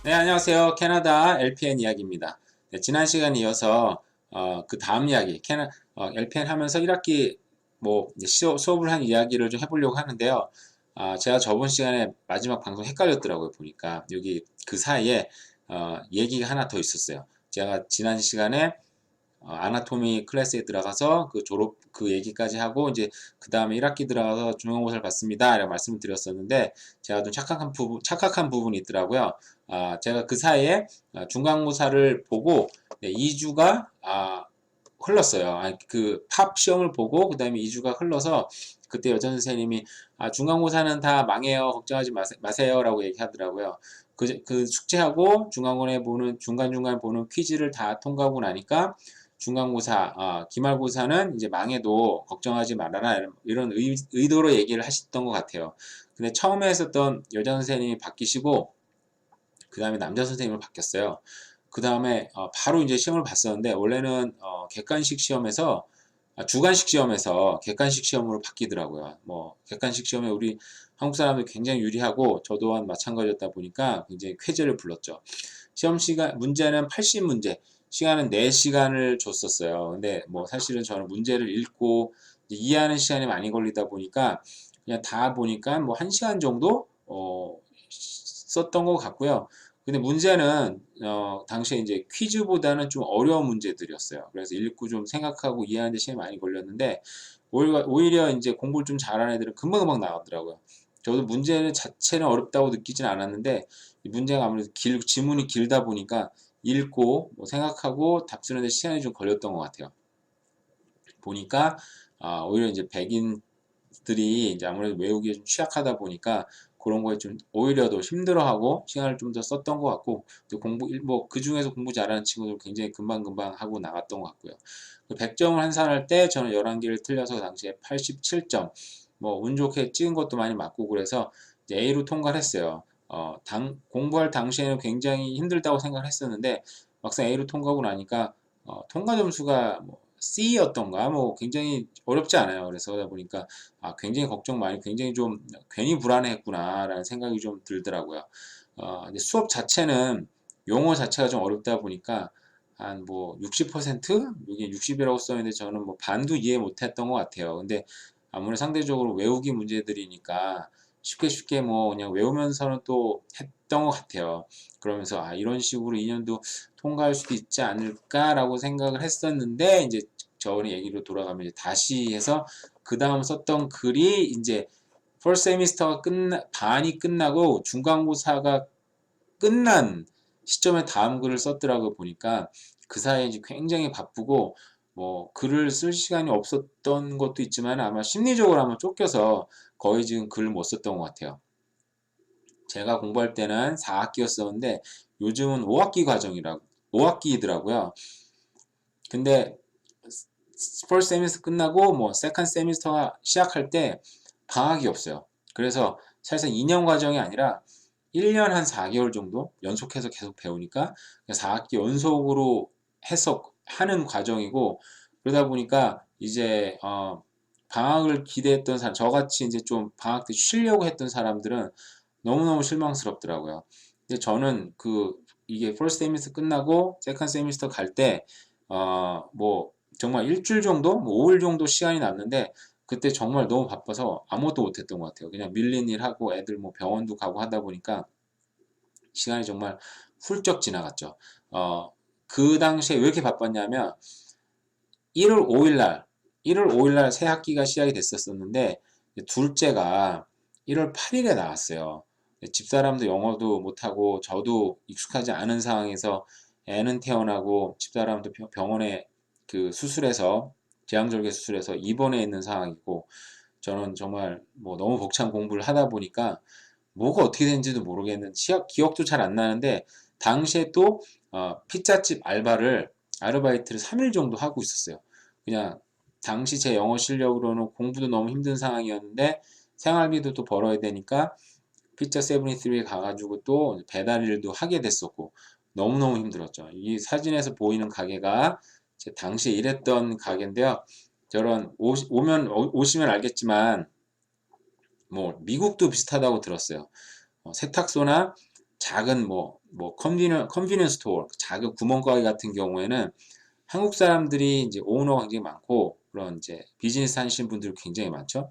네, 안녕하세요. 캐나다 LPN 이야기입니다. 네, 지난 시간에 이어서 그 다음 이야기, LPN 하면서 1학기 이제 수업을 한 이야기를 좀 해보려고 하는데요. 제가 저번 시간에 마지막 방송 헷갈렸더라고요. 보니까 여기 그 사이에 얘기가 하나 더 있었어요. 제가 지난 시간에 아나토미 클래스에 들어가서 그 졸업 그 얘기까지 하고 이제 그 다음에 1학기 들어가서 중간고사를 받습니다. 라고 말씀을 드렸었는데 제가 좀 착각한 부분이 있더라고요. 제가 그 사이에 중간고사를 보고 2주가 흘렀어요. 그 팝 시험을 보고 그 다음에 2주가 흘러서 그때 여전 선생님이 중간고사는 다 망해요. 걱정하지 마세요. 라고 얘기하더라고요. 그 숙제하고 중간중간 보는 퀴즈를 다 통과하고 나니까 중간고사, 기말고사는 이제 망해도 걱정하지 말아라 이런 의도로 얘기를 하셨던 것 같아요. 근데 처음에 했었던 여자 선생님이 바뀌시고 그 다음에 남자 선생님을 바뀌었어요. 그 다음에 바로 이제 시험을 봤었는데 원래는 객관식 시험에서 주관식 시험에서 객관식 시험으로 바뀌더라고요. 뭐 객관식 시험에 우리 한국 사람들 굉장히 유리하고 저 또한 마찬가지였다 보니까 굉장히 쾌재를 불렀죠. 시험 시간 문제는 80문제, 시간은 4시간을 줬었어요. 근데 뭐 사실은 저는 문제를 읽고 이해하는 시간이 많이 걸리다 보니까 그냥 다 보니까 뭐 1시간 정도 썼던 것 같고요. 근데 문제는 당시에 이제 퀴즈보다는 좀 어려운 문제들이었어요. 그래서 읽고 좀 생각하고 이해하는 데 시간이 많이 걸렸는데 오히려 이제 공부를 좀 잘하는 애들은 금방금방 나왔더라고요. 저도 문제는 자체는 어렵다고 느끼진 않았는데 이 문제가 아무래도 지문이 길다 보니까 읽고 뭐 생각하고 답 쓰는데 시간이 좀 걸렸던 것 같아요. 보니까 오히려 이제 백인들이 이제 아무래도 외우기에 좀 취약하다 보니까 그런 거에 좀 오히려 더 힘들어하고 시간을 좀 더 썼던 것 같고 또 그 중에서 공부 잘하는 친구들 굉장히 금방금방 하고 나갔던 것 같고요. 100점을 환산할 때 저는 11개를 틀려서 당시에 87점 뭐 운 좋게 찍은 것도 많이 맞고 그래서 A로 통과를 했어요. 공부할 당시에는 굉장히 힘들다고 생각을 했었는데 막상 A로 통과하고 나니까 통과 점수가 뭐 C였던가 뭐 굉장히 어렵지 않아요. 그래서 그러다 보니까 굉장히 걱정 많이 굉장히 좀 괜히 불안해했구나라는 생각이 좀 들더라고요. 근데 수업 자체는 용어 자체가 좀 어렵다 보니까 한 뭐 60%? 여기 60이라고 써있는데 저는 뭐 반도 이해 못했던 것 같아요. 근데 아무래도 상대적으로 외우기 문제들이니까 쉽게 뭐 그냥 외우면서는 또 했던 것 같아요. 그러면서 이런 식으로 2년도 통과할 수도 있지 않을까라고 생각을 했었는데 이제 저번에 얘기로 돌아가면 이제 다시 해서 그 다음 썼던 글이 이제 first semester가 반이 끝나고 중간고사가 끝난 시점에 다음 글을 썼더라고 보니까 그 사이에 이제 굉장히 바쁘고 뭐 글을 쓸 시간이 없었던 것도 있지만 아마 심리적으로 아마 쫓겨서 거의 지금 글을 못 썼던 것 같아요. 제가 공부할 때는 4학기였었는데 요즘은 5학기더라고요. 근데 first semester 끝나고 뭐 second semester가 시작할 때 방학이 없어요. 그래서 사실상 2년 과정이 아니라 1년 한 4개월 정도 연속해서 계속 배우니까 4학기 연속으로 해서 하는 과정이고 그러다 보니까 이제 방학을 기대했던 사람 저같이 이제 좀 방학 때 쉬려고 했던 사람들은 너무너무 실망스럽더라고요. 근데 저는 이게 first semester 끝나고 second semester 갈 때 뭐 정말 일주일 정도, 뭐 5일 정도 시간이 남는데 그때 정말 너무 바빠서 아무것도 못했던 것 같아요. 그냥 밀린 일 하고 애들 뭐 병원도 가고 하다 보니까 시간이 정말 훌쩍 지나갔죠. 그 당시에 왜 이렇게 바빴냐면 1월 5일 날, 1월 5일 날 새 학기가 시작이 됐었는데 둘째가 1월 8일에 나왔어요. 집사람도 영어도 못하고 저도 익숙하지 않은 상황에서 애는 태어나고 집사람도 병원에 그 수술해서 제왕절개 수술해서 입원해 있는 상황이고 저는 정말 뭐 너무 벅찬 공부를 하다 보니까 뭐가 어떻게 된지도 모르겠는 기억도 잘 안 나는데 당시에 또 피자집 아르바이트를 3일 정도 하고 있었어요. 그냥 당시 제 영어 실력으로는 공부도 너무 힘든 상황이었는데 생활비도 또 벌어야 되니까 피자 세븐이쓰리에 가가지고 또 배달 일도 하게 됐었고 너무너무 힘들었죠. 이 사진에서 보이는 가게가 제 당시에 일했던 가게인데요. 저런 오시면 알겠지만 뭐 미국도 비슷하다고 들었어요. 세탁소나 작은 컨비니언스 스토어, 작은 구멍가게 같은 경우에는 한국 사람들이 이제 오너가 굉장히 많고 그런 이제 비즈니스 하시는 분들 굉장히 많죠.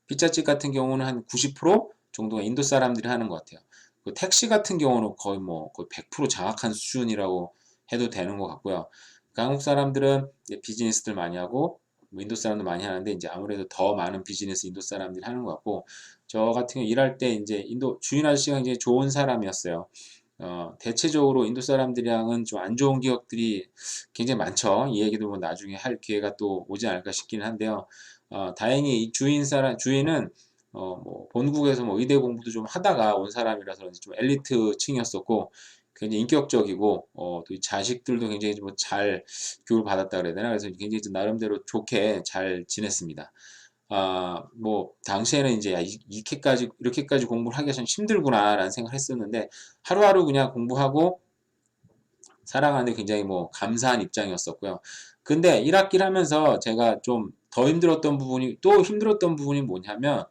피자집 같은 경우는 한 90% 정도가 인도 사람들이 하는 것 같아요. 그 택시 같은 경우는 거의 100% 장악한 수준이라고 해도 되는 것 같고요. 그러니까 한국 사람들은 이제 비즈니스들 많이 하고 뭐 인도 사람도 많이 하는데 이제 아무래도 더 많은 비즈니스 인도 사람들이 하는 것 같고 저 같은 경우 일할 때 이제 인도 주인 아저씨가 굉장히 좋은 사람이었어요. 대체적으로 인도 사람들이랑은 좀 안 좋은 기억들이 굉장히 많죠. 이 얘기도 뭐 나중에 할 기회가 또 오지 않을까 싶기는 한데요. 다행히 이 주인은 뭐 본국에서 뭐 의대 공부도 좀 하다가 온 사람이라서 그런지 좀 엘리트층이었었고 굉장히 인격적이고 또 이 자식들도 굉장히 뭐 잘 교육을 받았다 그래야 되나 그래서 굉장히 좀 나름대로 좋게 잘 지냈습니다. 뭐 당시에는 이제 이렇게까지 공부를 하기가 좀 힘들구나라는 생각을 했었는데 하루하루 그냥 공부하고 살아가는데 굉장히 뭐 감사한 입장이었었고요. 근데 1학기를 하면서 제가 좀 더 힘들었던 부분이 뭐냐면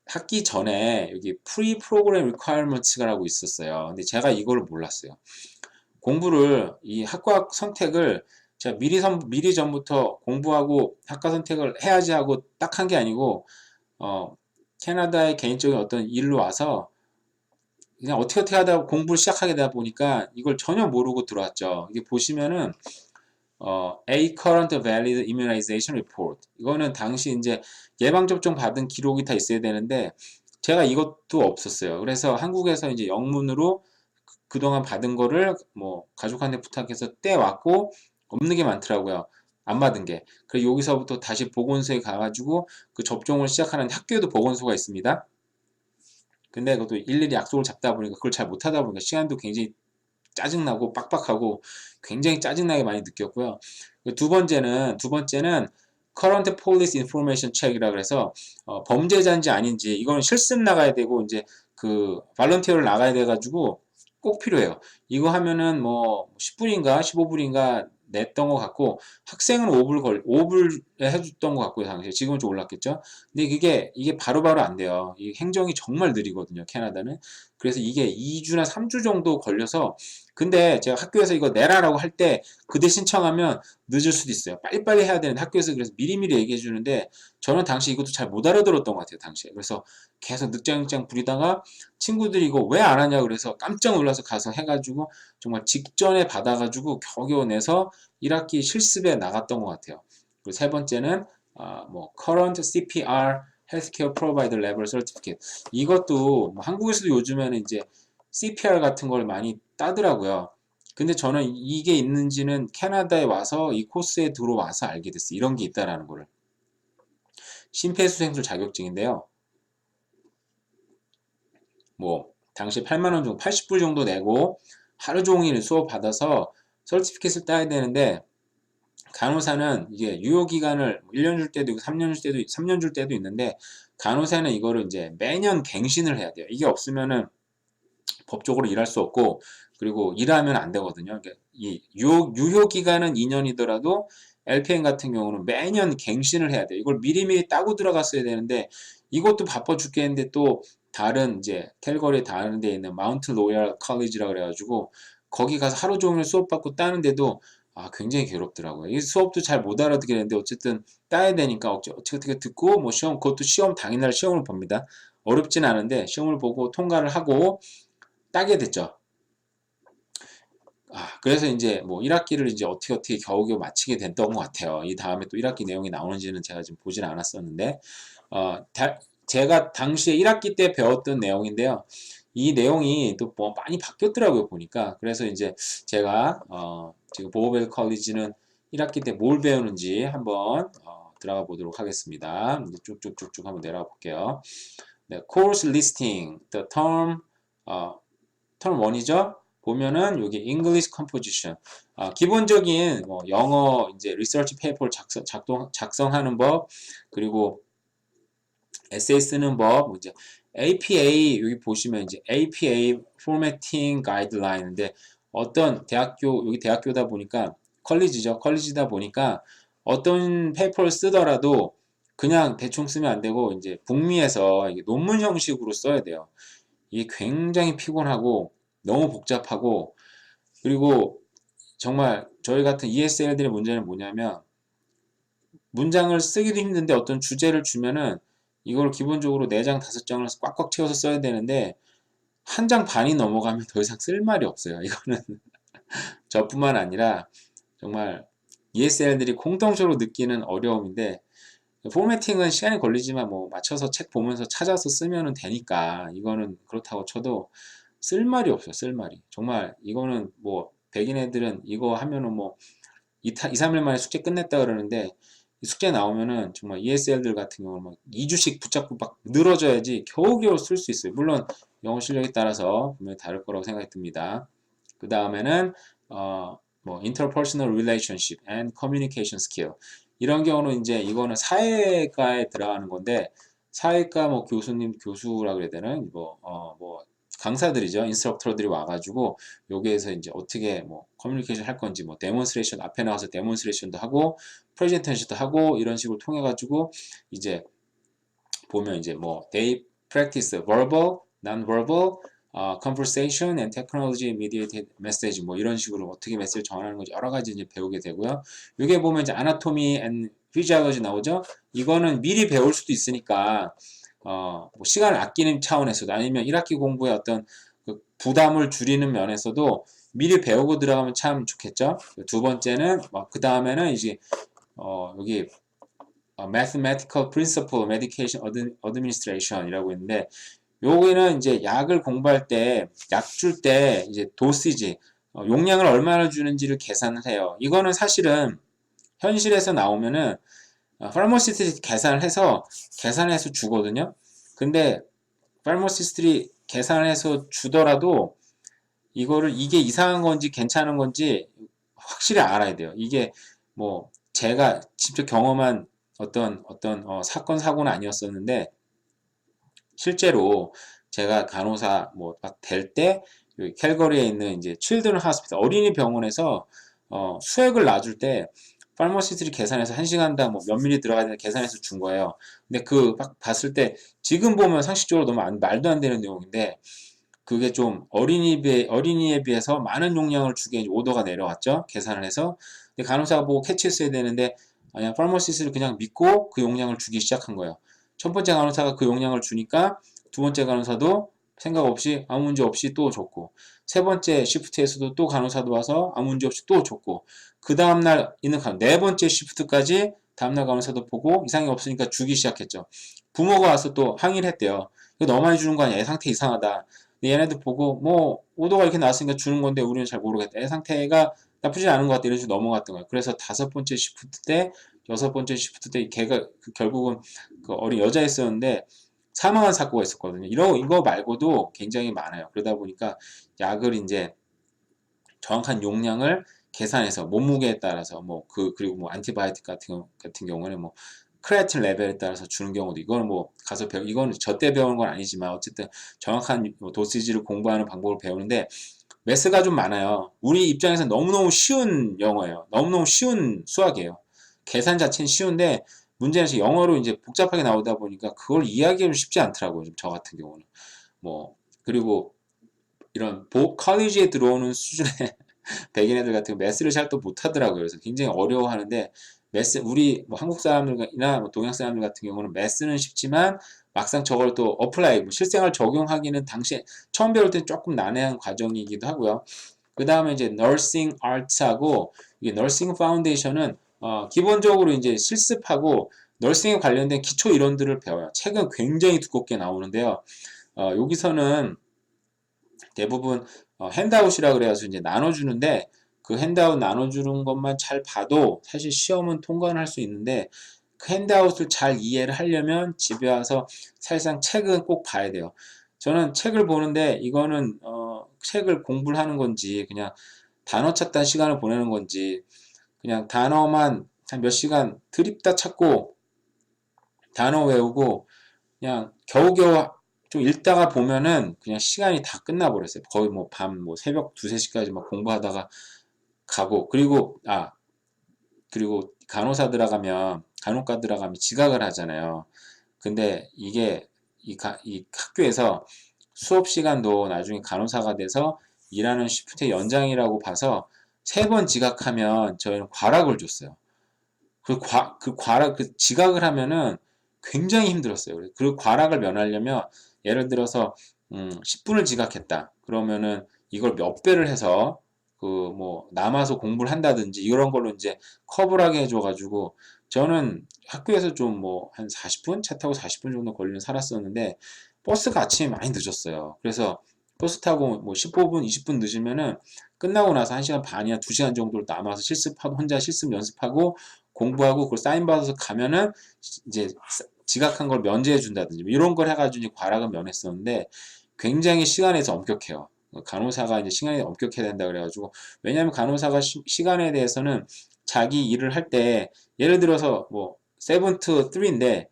학기 전에 여기 프리 프로그램 리퀘어먼츠라고 있었어요. 근데 제가 이걸 몰랐어요. 공부를 이 학과 선택을 제가 미리 전부터 공부하고 학과 선택을 해야지 하고 딱 한 게 아니고 캐나다의 개인적인 어떤 일로 와서 그냥 어떻게 하다 공부를 시작하게 되다 보니까 이걸 전혀 모르고 들어왔죠. 이게 보시면은 A Current Valid Immunization Report 이거는 당시 이제 예방접종 받은 기록이 다 있어야 되는데 제가 이것도 없었어요. 그래서 한국에서 이제 영문으로 그동안 받은 거를 뭐 가족한테 부탁해서 떼왔고 없는 게 많더라고요. 안 받은 게. 그래서 여기서부터 다시 보건소에 가가지고 그 접종을 시작하는 학교에도 보건소가 있습니다. 근데 그것도 일일이 약속을 잡다 보니까 그걸 잘 못하다 보니까 시간도 굉장히 짜증나고 빡빡하고 굉장히 짜증나게 많이 느꼈고요. 두 번째는 Current Police Information Check이라 그래서 범죄자인지 아닌지 이거는 실습 나가야 되고 이제 그 발런티어를 나가야 돼가지고 꼭 필요해요. 이거 하면은 뭐 10불인가 15불인가 냈던 것 같고 학생은 5불 해줬던 것 같고요. 당시에 지금은 좀 올랐겠죠. 근데 이게 바로바로 안 돼요. 이 행정이 정말 느리거든요. 캐나다는. 그래서 이게 2주나 3주 정도 걸려서 근데 제가 학교에서 이거 내라라고 할 때 그때 신청하면 늦을 수도 있어요. 빨리빨리 해야 되는데 학교에서 그래서 미리미리 얘기해 주는데 저는 당시 이것도 잘 못 알아들었던 것 같아요. 당시에. 그래서 계속 늑장늑장 부리다가 친구들이 이거 왜 안 하냐 그래서 깜짝 놀라서 가서 해가지고 정말 직전에 받아가지고 겨우겨우 내서 1학기 실습에 나갔던 것 같아요. 그리고 세 번째는 뭐 Current CPR Healthcare Provider Level Certificate 이것도 뭐 한국에서도 요즘에는 이제 CPR 같은 걸 많이 따더라고요. 근데 저는 이게 있는지는 캐나다에 와서 이 코스에 들어와서 알게 됐어요. 이런 게 있다라는 거를. 심폐소생술 자격증인데요. 뭐 당시 8만 원 정도, 80불 정도 내고 하루 종일 수업 받아서 설티피켓을 따야 되는데 간호사는 이게 유효 기간을 1년 줄 때도 있고 3년 줄 때도 있는데 간호사는 이거를 이제 매년 갱신을 해야 돼요. 이게 없으면은 법적으로 일할 수 없고 그리고 일하면 안 되거든요. 그러니까 이 유효 기간은 2년이더라도 LPN 같은 경우는 매년 갱신을 해야 돼요. 이걸 미리미리 따고 들어갔어야 되는데 이것도 바빠 죽겠는데 또 다른 이제 캘거리 다른 데 있는 마운트 로얄 컬리지라 그래가지고 거기 가서 하루 종일 수업 받고 따는데도 굉장히 괴롭더라고요. 이 수업도 잘 못 알아듣겠는데 어쨌든 따야 되니까 어떻게 듣고 뭐 그것도 시험 당일날 시험을 봅니다. 어렵진 않은데 시험을 보고 통과를 하고 따게 됐죠. 그래서 이제 뭐 1학기를 이제 어떻게 겨우겨우 마치게 됐던 것 같아요. 이 다음에 또 1학기 내용이 나오는지는 제가 지금 보진 않았었는데, 제가 당시에 1학기 때 배웠던 내용인데요. 이 내용이 또 뭐 많이 바뀌었더라고요, 보니까. 그래서 이제 제가, 지금 보호벨 컬리지는 1학기 때 뭘 배우는지 한번, 들어가 보도록 하겠습니다. 이제 쭉쭉쭉쭉 한번 내려가 볼게요. 네, course listing, the term, term 1이죠. 보면은 여기 English composition 기본적인 뭐 영어 이제 리서치 페이퍼를 작성하는 법 그리고 에세이 쓰는 법 이제 APA 여기 보시면 이제 APA formatting guideline인데 어떤 여기 대학교다 보니까 컬리지다 보니까 어떤 페이퍼를 쓰더라도 그냥 대충 쓰면 안 되고 이제 북미에서 이게 논문 형식으로 써야 돼요. 이게 굉장히 피곤하고 너무 복잡하고, 그리고 정말 저희 같은 ESL들의 문제는 뭐냐면 문장을 쓰기도 힘든데 어떤 주제를 주면은 이걸 기본적으로 4장 5장을 꽉꽉 채워서 써야 되는데 한 장 반이 넘어가면 더 이상 쓸 말이 없어요. 이거는 저뿐만 아니라 정말 ESL들이 공통적으로 느끼는 어려움인데, 포매팅은 시간이 걸리지만 뭐 맞춰서 책 보면서 찾아서 쓰면 되니까 이거는 그렇다고 쳐도 쓸 말이 없어요. 쓸 말이. 정말 이거는 뭐 백인 애들은 이거 하면은 뭐 2, 3일 만에 숙제 끝냈다 그러는데, 숙제 나오면은 정말 ESL들 같은 경우는 막 2주씩 붙잡고 막 늘어져야지 겨우겨우 쓸 수 있어요. 물론 영어 실력에 따라서 분명히 다를 거라고 생각이 듭니다. 그 다음에는 뭐 interpersonal relationship and communication skill, 이런 경우는 이제 이거는 사회과에 들어가는 건데, 사회과 뭐 교수라 그래야 되나, 뭐 강사들이죠. 인스트럭터들이 와가지고 여기에서 이제 어떻게 뭐 커뮤니케이션 할 건지, 뭐 데몬스트레이션 앞에 나와서 데몬스트레이션도 하고 프레젠테이션도 하고 이런 식으로 통해 가지고 이제 보면 이제 뭐 they practice verbal, non-verbal, conversation and technology mediated message, 뭐 이런 식으로 어떻게 메시지를 전하는 건지 여러 가지 이제 배우게 되고요. 이게 보면 이제 anatomy and physiology 나오죠. 이거는 미리 배울 수도 있으니까 뭐 시간을 아끼는 차원에서도, 아니면 1학기 공부에 어떤 그 부담을 줄이는 면에서도 미리 배우고 들어가면 참 좋겠죠. 두 번째는 그 다음에는 이제 여기 Mathematical Principle Medication Administration이라고 있는데, 여기는 이제 약을 공부할 때, 약 줄 때 이제 도시지, 용량을 얼마나 주는지를 계산을 해요. 이거는 사실은 현실에서 나오면은 파르마시스트들이 계산해서 주거든요. 근데 파르마시스트들이 계산해서 주더라도 이거를 이게 이상한 건지 괜찮은 건지 확실히 알아야 돼요. 이게 뭐 제가 직접 경험한 어떤 사건 사고는 아니었었는데, 실제로 제가 간호사 뭐 막 될 때 여기 캘거리에 있는 이제 칠드런 하스피탈 어린이 병원에서 수액을 놔줄 때 파르마시스트들이 계산해서 1시간당 뭐 몇 미리 들어가야 되나 계산해서 준 거예요. 근데 그 막 봤을 때 지금 보면 상식적으로 너무 말도 안 되는 내용인데, 그게 좀 어린이에 비해서 많은 용량을 주게 오더가 내려왔죠. 계산을 해서. 근데 간호사가 보고 캐치했어야 되는데 그냥 파르마시스트를 그냥 믿고 그 용량을 주기 시작한 거예요. 첫 번째 간호사가 그 용량을 주니까 두 번째 간호사도 생각 없이 아무 문제 없이 또 줬고, 세 번째 시프트에서도 또 간호사도 와서 아무 문제 없이 또 줬고, 그 다음날 있는 네 번째 시프트까지 다음날 간호사도 보고 이상이 없으니까 주기 시작했죠. 부모가 와서 또 항의를 했대요. 이거 너무 많이 주는 거 아니야? 애 상태 이상하다. 얘네들 보고 뭐 오도가 이렇게 나왔으니까 주는 건데 우리는 잘 모르겠다. 애 상태가 나쁘지 않은 것 같다. 이런 식으로 넘어갔던 거예요. 그래서 5번째 시프트 때, 6번째 시프트 때 걔가 결국은 그 어린 여자였었는데 사망한 사고가 있었거든요. 이거 말고도 굉장히 많아요. 그러다 보니까 약을 이제 정확한 용량을 계산해서 몸무게에 따라서 그리고 뭐 안티바이오틱 같은 경우는 뭐 크레아틴 레벨에 따라서 주는 경우도, 이거는 뭐 가서 이거는 저 때 배우는 건 아니지만 어쨌든 정확한 도시지를 공부하는 방법을 배우는데 매스가 좀 많아요. 우리 입장에서 너무너무 쉬운 영어예요. 너무너무 쉬운 수학이에요. 계산 자체는 쉬운데 문제는 영어로 이제 복잡하게 나오다 보니까 그걸 이해하기가 쉽지 않더라고요. 저 같은 경우는. 뭐 그리고 이런 컬리지에 들어오는 수준의 백인 애들 같은 경우 매스를 잘 또 못하더라고요. 그래서 굉장히 어려워하는데, 매스 우리 뭐 한국 사람들이나 뭐 동양 사람들 같은 경우는 매스는 쉽지만 막상 저걸 또 어플라이 실생활 적용하기는 당시 처음 배울 때 조금 난해한 과정이기도 하고요. 그 다음에 이제 너싱 아트하고 이게 너싱 파운데이션은 기본적으로 이제 실습하고 너싱에 관련된 기초 이론들을 배워요. 책은 굉장히 두껍게 나오는데요. 여기서는 대부분 핸드아웃이라 그래서 이제 나눠주는데, 그 핸드아웃 나눠주는 것만 잘 봐도 사실 시험은 통과는 할 수 있는데, 그 핸드아웃을 잘 이해를 하려면 집에 와서 사실상 책은 꼭 봐야 돼요. 저는 책을 보는데 이거는 책을 공부를 하는 건지 그냥 단어 찾다 시간을 보내는 건지, 그냥 단어만 한 몇 시간 드립다 찾고 단어 외우고 그냥 겨우겨우 좀 읽다가 보면은 그냥 시간이 다 끝나버렸어요. 거의 뭐 새벽 2, 3시까지 막 공부하다가 가고, 그리고 간호과 들어가면 지각을 하잖아요. 근데 이게 이 학교에서 수업 시간도 나중에 간호사가 돼서 일하는 시프트의 연장이라고 봐서 3번 지각하면 저희는 과락을 줬어요. 그 지각을 하면은 굉장히 힘들었어요. 그 과락을 면하려면 예를 들어서 10분을 지각했다. 그러면은 이걸 몇 배를 해서 그 뭐 남아서 공부를 한다든지 이런 걸로 이제 커버를 하게 해줘가지고 저는 학교에서 좀 뭐 한 40분 차 타고 40분 정도 걸리는 살았었는데 버스가 아침에 많이 늦었어요. 그래서 버스 타고 뭐 15분, 20분 늦으면은 끝나고 나서 1시간 반이나 2시간 정도를 남아서 실습하고 혼자 실습 연습하고 공부하고 그걸 사인 받아서 가면은 이제 지각한 걸 면제해 준다든지 뭐 이런 걸 해가지고 이제 과락은 면했었는데 굉장히 시간에서 엄격해요. 간호사가 이제 시간에 엄격해야 된다 그래가지고 왜냐하면 간호사가 시간에 대해서는 자기 일을 할 때 예를 들어서 뭐 7 to 3인데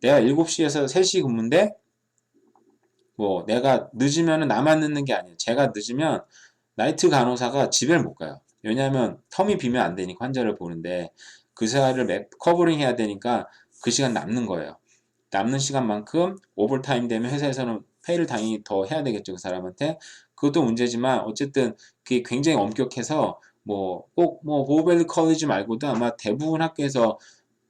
내가 7시에서 3시 근무인데 뭐 내가 늦으면은 나만 늦는 게 아니에요. 제가 늦으면 나이트 간호사가 집에 못 가요. 왜냐하면 텀이 비면 안 되니까 환자를 보는데 그 사이를 커버링 해야 되니까 그 시간 남는 거예요. 남는 시간만큼 오버타임 되면 회사에서는 페이를 당연히 더 해야 되겠죠, 그 사람한테. 그것도 문제지만 어쨌든 그게 굉장히 엄격해서 뭐 꼭 뭐 보우밸리 컬리지 말고도 아마 대부분 학교에서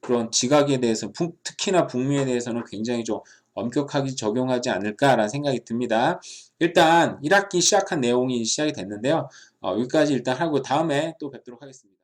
그런 지각에 대해서 특히나 북미에 대해서는 굉장히 좀 엄격하게 적용하지 않을까라는 생각이 듭니다. 일단 1학기 시작한 내용이 시작이 됐는데요. 여기까지 일단 하고 다음에 또 뵙도록 하겠습니다.